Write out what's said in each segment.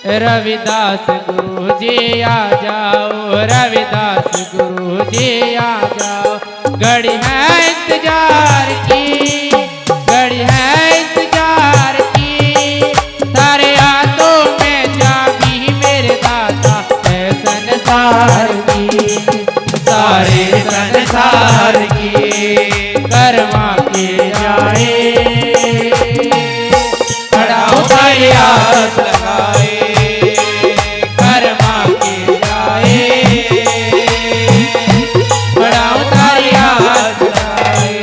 रविदास गुरु जी आ जाओ, रविदास गुरु जी आ जाओ। घड़ी है इंतजार की, घड़ी है इंतजार की, सारे हाथों में चाबी मेरे दाता है संसार की, सारे संसार की कर्मा के जाए, खड़ा उतारे आस लगाए, कर्मा के जाए, खड़ा उतारे आस लगाए।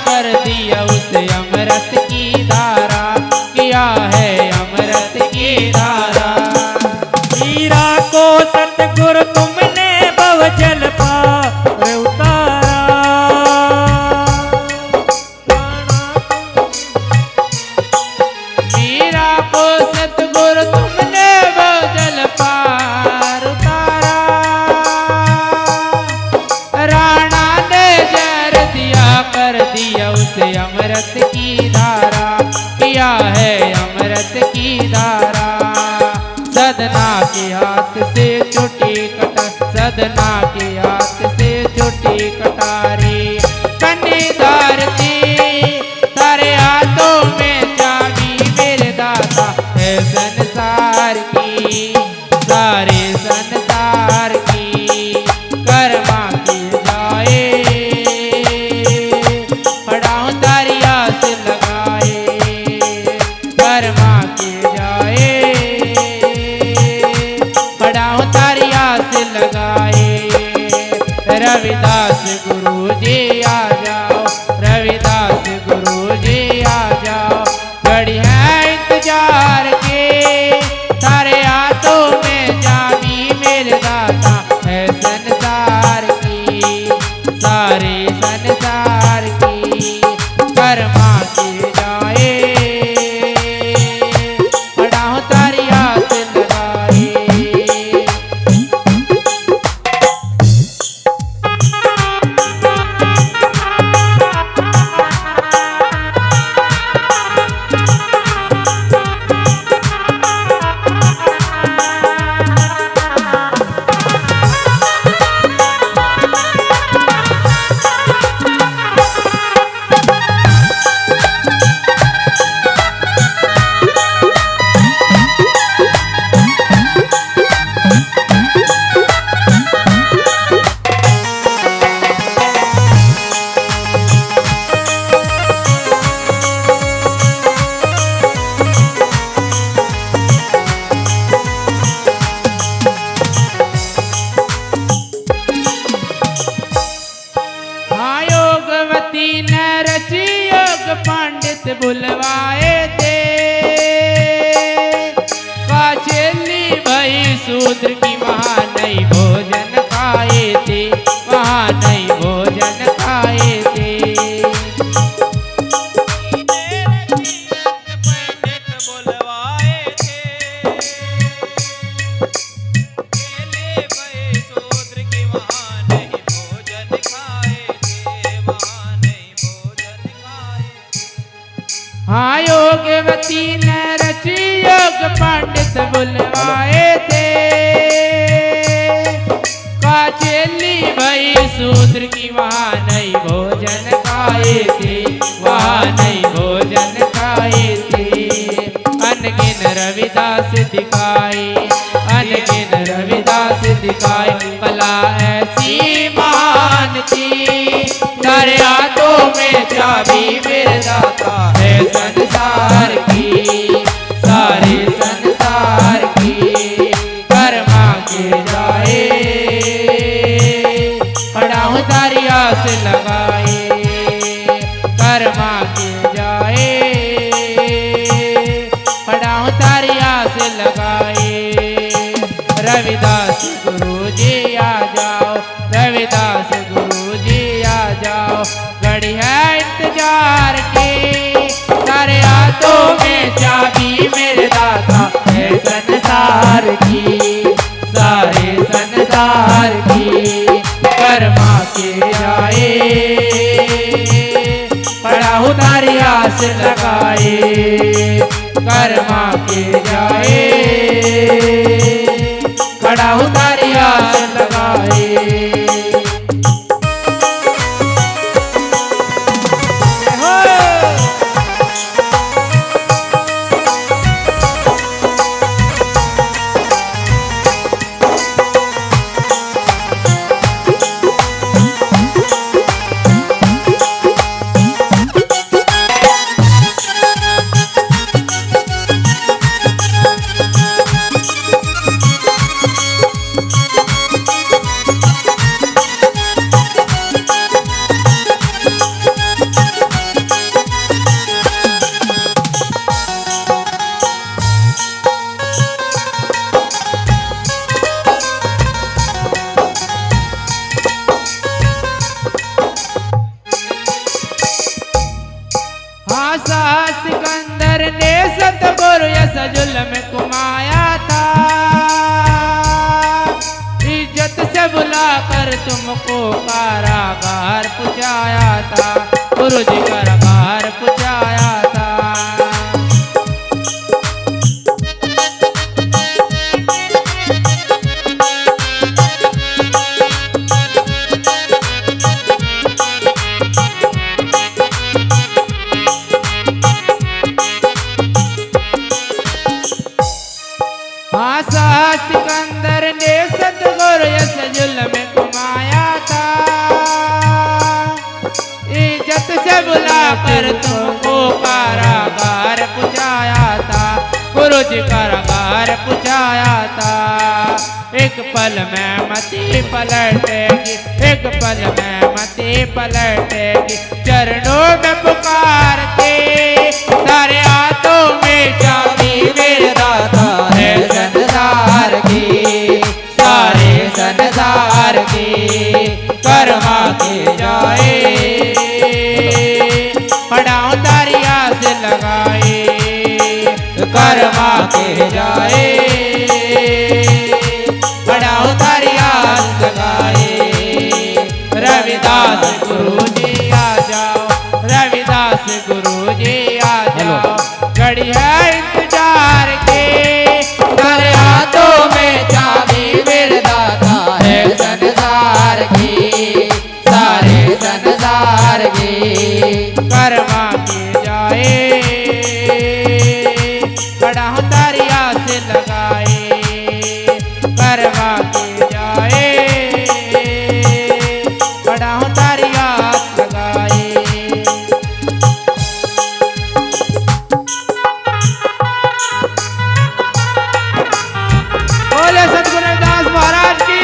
कर दिया उसे अमृत की धारा, किया है अमृत की धारा। मीरा को सतगुरु तुमने भवजल पार उतारा, मीरा को सतगुरु तुमने भवजल पार उतारा, राणा ने जहर दिया कर दिया उसे अमृत की धारा, किया है अमृत की धारा। सदना के हाथ से छुटी कटार, सदना के हाथ से छुटी कटारी, कन्नीदार थी सारे हाथों में चाबी मेरे दाता है संसार की, सारे संसार की कर्मा की जाए, पढ़ाऊं तारी आस लगाए, कर्मा की जाए, पढ़ाऊं तारी आस लगाए। रविदास गुरु जी आ जाओ, रविदास गुरु जी आ जाओ। घड़ी है इंतजार के, सारे हाथों में चाबी मेरे दाता है संसार की, सारे संसार की कर्मा की जाए, पढ़ाऊं तारी आस लगाए। पंडित बुलवाए थे, काचेली भई शूद्र की वहाँ नहीं भोजन खाए थे, वहाँ नहीं भोजन खाए थे। पंडित बुलवाए थे, केले भय शूद्र की वहाँ नहीं भोजन खाए थे, वहाँ नहीं भोजन खाए। हाँ योगवती ने रची योग पंडित बुलवाए थे, काचेली भई शूद्र की वहाँ नहीं भोजन खाए थे, वहाँ नहीं भोजन खाए थे। अनगिन रविदास दिखाए, अनगिन रविदास दिखाए, कला ऐसी महान थी, सारे हाथों में चाबी मेरे दाता है संसार की, सारे संसार कर्मा के जाए, खड़ा हूँ तारी आस लगाए। रविदास गुरु जी आ जाओ, रविदास गुरु जी आ जाओ, घड़ी है इंतजार की, तारे हाथों में चाबी मेरे दाता है संसार की, सारे संसार की। कर्मा के जाए, खड़ा हूँ तारी आस लगाए। कर्मा के जाए, खड़ा हूँ तारी आस लगाए। सिकंदर ने सतगुरु यस जुल्म कुमाया था, इज्जत से बुलाकर तुमको कारागार पुचाया था, गुरु जी कारागार पुचाया था। सिकंदर ने सतगुरु यस जुल्म कुमाया था, इज्जत से बुलाकर तुमको कारागार पुचाया था, गुरु जी कारागार पुचाया था। एक पल में मती पलटेगी, एक पल में मती पलटेगी, चरणों में पुकार के, तारे हाथों में चाबी मेरे दाता है संसार की, सारे संसार की। कर्मा के जाए, खड़ा हूँ तारी आस लगाए। कर्मा के जाए, खड़ा हूँ तारी आस लगाए। रविदास गुरु जी आ जाओ, रविदास गुरु जी आ जाओ, घड़ी है इंतजार के, तारे हाथों में चाबी मेरे दाता है संसार की, सारे संसार की। कर्मा के जाए, खड़ा हूँ तारी आस लगाए। कर्मा के जाए, खड़ा हूँ तारी आस लगाए। बोले सतगुरु रविदास महाराज की,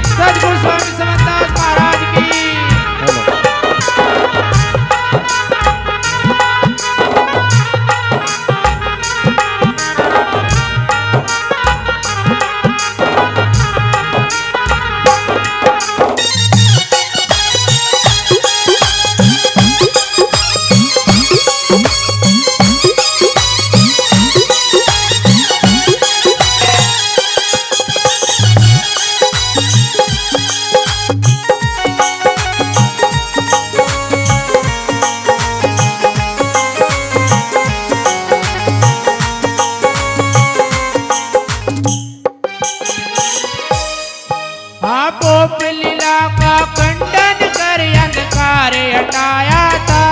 सतगुरु स्वामी समनदास महाराज की। पोप लीला का खंडन कर अंधकार हटाया था,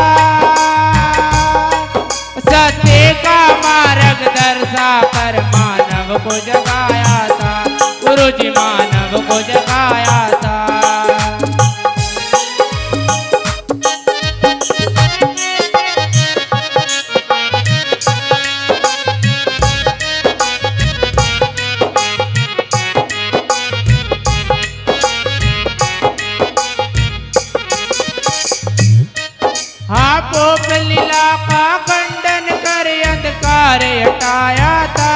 सत्य का मार्ग दर्शा कर मानव को जगाया था, गुरु जी मानव को जगाया था। हाँ पोप लीला का खंडन कर अंधकार हटाया था,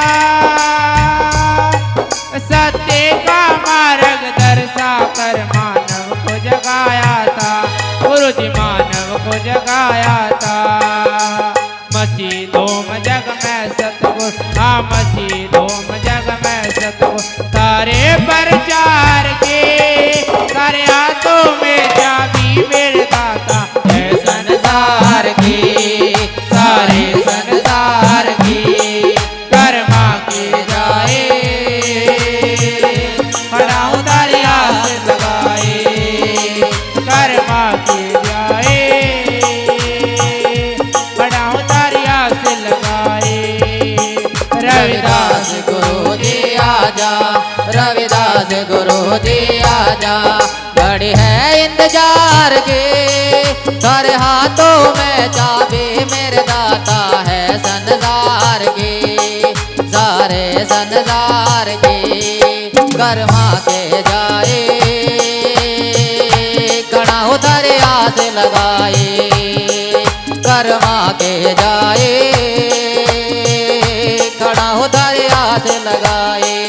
सत्य का मार्ग दर्शा कर मानव को जगाया था, गुरु जी मानव को जगाया था। मची धूम जग में सतगुरु, हाँ मची धूम जग में सतगुरु, तारे प्रचार के तारे हाथों में चाबी मेरे दाता है संसार की, सारे संसार की कर्मा की जाए, खड़ा तारे हाथ लगाए, कर्मा की जाए, खड़ा तारे हाथ लगाए। रविदास गुरु जी आजा, रविदास गुरु जी आजा, बड़ी है इंतजार की, तारे हाथों में चाबी मेरे दाता है संसार की, सारे संसार की कर्मा के जाए, कणा उधर आस लगाए, कर्मा के जाए, खड़ा उधर आस लगाए।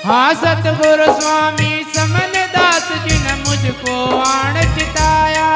हाँ सतगुरु स्वामी समन दास जी ने मुझको आण चिताया,